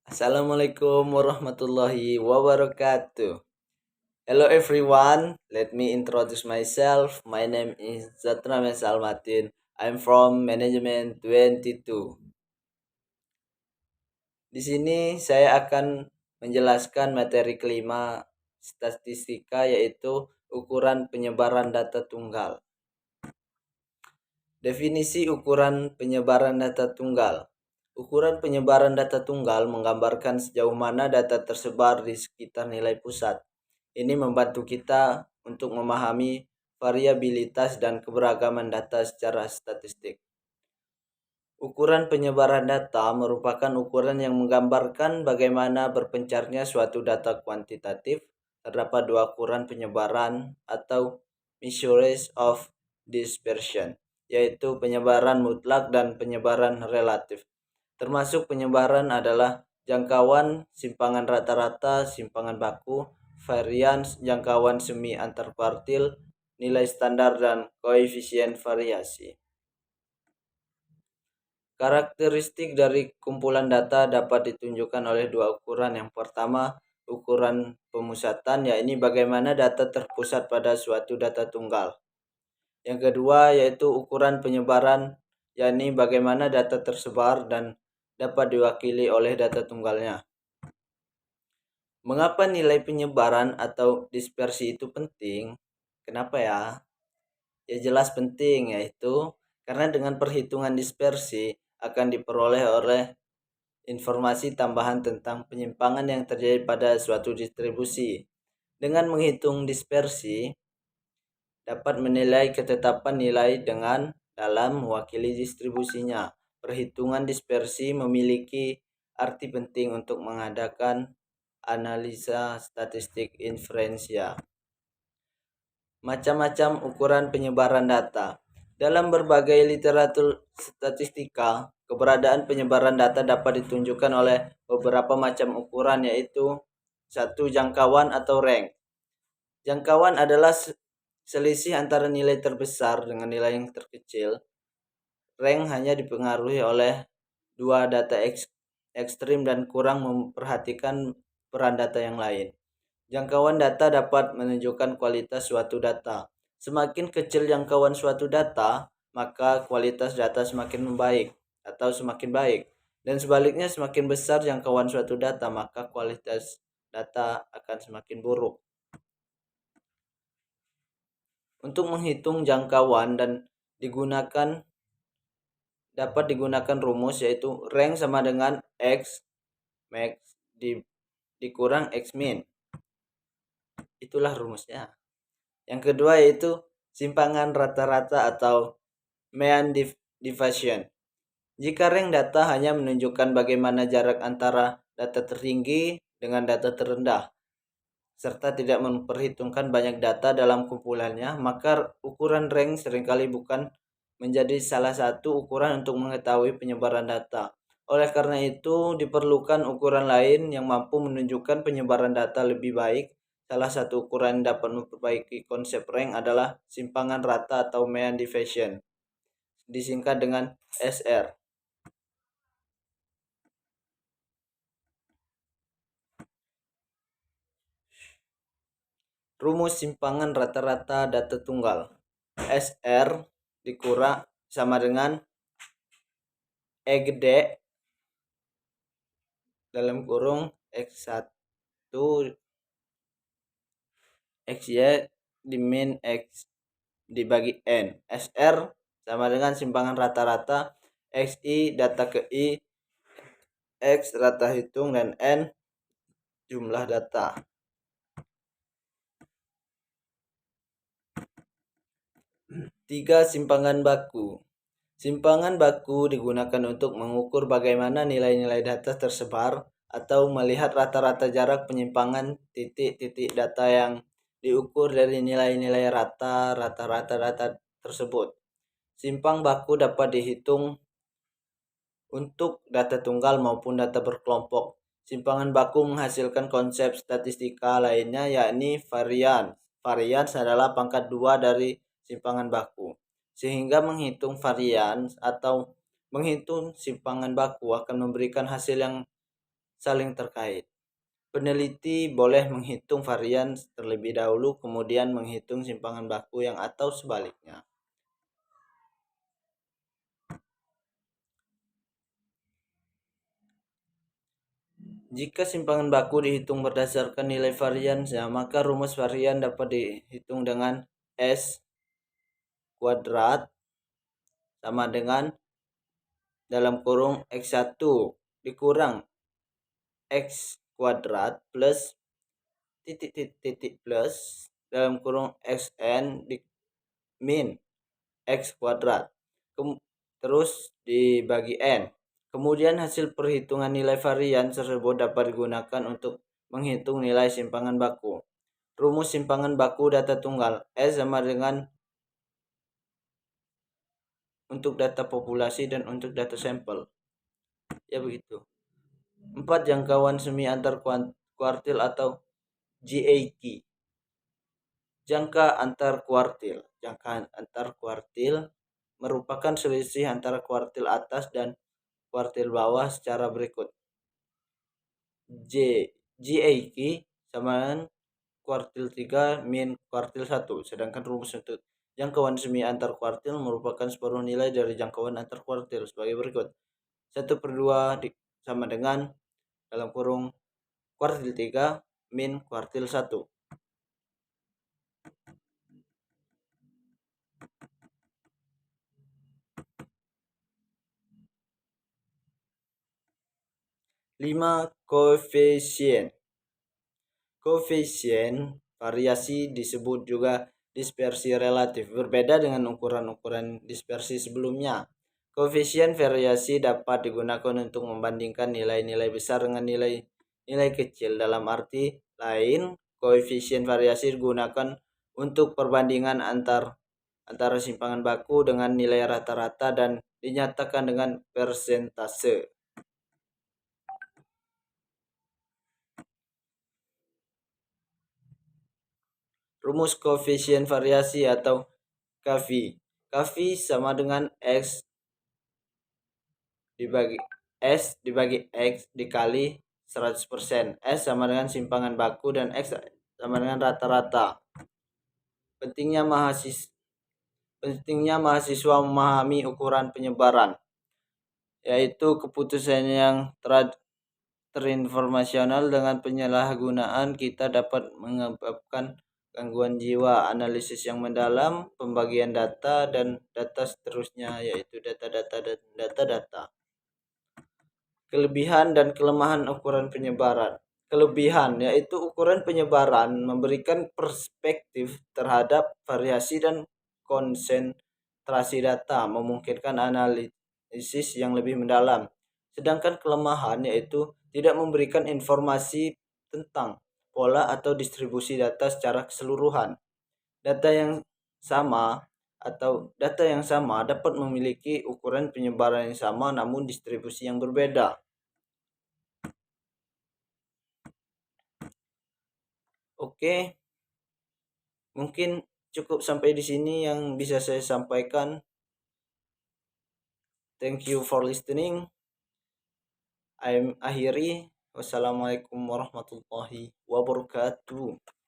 Assalamualaikum warahmatullahi wabarakatuh. Hello everyone, let me introduce myself. My name is Zatra Mesalmatin. I'm from Management 22. Di sini saya akan menjelaskan materi kelima statistika, yaitu ukuran penyebaran data tunggal. Definisi ukuran penyebaran data tunggal. Ukuran penyebaran data tunggal menggambarkan sejauh mana data tersebar di sekitar nilai pusat. Ini membantu kita untuk memahami variabilitas dan keberagaman data secara statistik. Ukuran penyebaran data merupakan ukuran yang menggambarkan bagaimana berpencarnya suatu data kuantitatif. Terdapat dua ukuran penyebaran atau measures of dispersion, yaitu penyebaran mutlak dan penyebaran relatif. Termasuk penyebaran adalah jangkauan, simpangan rata-rata, simpangan baku, varians, jangkauan semi antar kuartil, nilai standar, dan koefisien variasi. Karakteristik dari kumpulan data dapat ditunjukkan oleh dua ukuran. Yang pertama, ukuran pemusatan, yaitu bagaimana data terpusat pada suatu data tunggal. Yang kedua yaitu ukuran penyebaran, yakni bagaimana data tersebar dan dapat diwakili oleh data tunggalnya. Mengapa nilai penyebaran atau dispersi itu penting? Kenapa ya? Ya jelas penting, yaitu karena dengan perhitungan dispersi akan diperoleh oleh informasi tambahan tentang penyimpangan yang terjadi pada suatu distribusi. Dengan menghitung dispersi, dapat menilai ketetapan nilai dengan dalam mewakili distribusinya. Perhitungan dispersi memiliki arti penting untuk mengadakan analisa statistik inferensial. Macam-macam ukuran penyebaran data. Dalam berbagai literatur statistika, keberadaan penyebaran data dapat ditunjukkan oleh beberapa macam ukuran, yaitu satu, jangkauan atau rank. Jangkauan adalah selisih antara nilai terbesar dengan nilai yang terkecil. Rank hanya dipengaruhi oleh dua data ekstrim dan kurang memperhatikan peran data yang lain. Jangkauan data dapat menunjukkan kualitas suatu data. Semakin kecil jangkauan suatu data, maka kualitas data semakin membaik atau semakin baik. Dan sebaliknya, semakin besar jangkauan suatu data, maka kualitas data akan semakin buruk. Untuk menghitung jangkauan dan dapat digunakan rumus, yaitu rank sama dengan X max dikurang X min. Itulah rumusnya. Yang kedua yaitu simpangan rata-rata atau mean deviation. Jika rank data hanya menunjukkan bagaimana jarak antara data tertinggi dengan data terendah, serta tidak memperhitungkan banyak data dalam kumpulannya, maka ukuran rank seringkali bukan menjadi salah satu ukuran untuk mengetahui penyebaran data. Oleh karena itu, diperlukan ukuran lain yang mampu menunjukkan penyebaran data lebih baik. Salah satu ukuran yang dapat memperbaiki konsep rank adalah simpangan rata atau mean deviation, disingkat dengan SR. Rumus simpangan rata-rata data tunggal. SR dikurang sama dengan E gede dalam kurung X1 XY dimin X dibagi N. SR sama dengan simpangan rata-rata, XI data ke I, X rata hitung, dan N jumlah data. 3. Simpangan baku. Simpangan baku digunakan untuk mengukur bagaimana nilai-nilai data tersebar atau melihat rata-rata jarak penyimpangan titik-titik data yang diukur dari nilai-nilai rata-rata data tersebut. Simpang baku dapat dihitung untuk data tunggal maupun data berkelompok. Simpangan baku menghasilkan konsep statistika lainnya, yakni varians. Varians adalah pangkat 2 dari simpangan baku. Sehingga menghitung varians atau menghitung simpangan baku akan memberikan hasil yang saling terkait. Peneliti boleh menghitung varian terlebih dahulu, kemudian menghitung simpangan baku yang atau sebaliknya. Jika simpangan baku dihitung berdasarkan nilai variannya, maka rumus varian dapat dihitung dengan S kuadrat sama dengan dalam kurung X1 dikurang X kuadrat plus titik plus dalam kurung Xn di min X kuadrat. Terus dibagi N. Kemudian hasil perhitungan nilai varian tersebut dapat digunakan untuk menghitung nilai simpangan baku. Rumus simpangan baku data tunggal S sama dengan untuk data populasi dan untuk data sampel. Ya begitu. 4 jangkauan semi antar kuartil atau JAQ. Jangka antar kuartil. Jangka antar kuartil merupakan selisih antara kuartil atas dan kuartil bawah secara berikut. JAQ sama dengan kuartil 3 min kuartil 1. Sedangkan rumus untuk jangkauan semi antar kuartil merupakan separuh nilai dari jangkauan antar kuartil sebagai berikut. 1/2 sama dengan dalam kurung kuartil 3 min kuartil 1. Koefisien. Koefisien variasi disebut juga dispersi relatif, berbeda dengan ukuran-ukuran dispersi sebelumnya. Koefisien variasi dapat digunakan untuk membandingkan nilai-nilai besar dengan nilai kecil. Dalam arti lain, koefisien variasi digunakan untuk perbandingan antara simpangan baku dengan nilai rata-rata dan dinyatakan dengan persentase. Rumus koefisien variasi atau KV. KV sama dengan X dibagi X dikali 100%. S sama dengan simpangan baku dan X sama dengan rata-rata. Pentingnya mahasiswa memahami ukuran penyebaran, yaitu keputusan yang terinformasional. Dengan penyalahgunaan kita dapat menyebabkan gangguan jiwa, analisis yang mendalam, pembagian data, dan data seterusnya, yaitu data-data dan data-data. Kelebihan dan kelemahan ukuran penyebaran. Kelebihan yaitu ukuran penyebaran memberikan perspektif terhadap variasi dan konsentrasi data, memungkinkan analisis yang lebih mendalam. Sedangkan kelemahan yaitu tidak memberikan informasi tentang pola atau distribusi data secara keseluruhan. Data yang sama dapat memiliki ukuran penyebaran yang sama namun distribusi yang berbeda. Oke, mungkin cukup sampai di sini yang bisa saya sampaikan. Thank you for listening. I'm akhiri. Wassalamualaikum warahmatullahi wabarakatuh.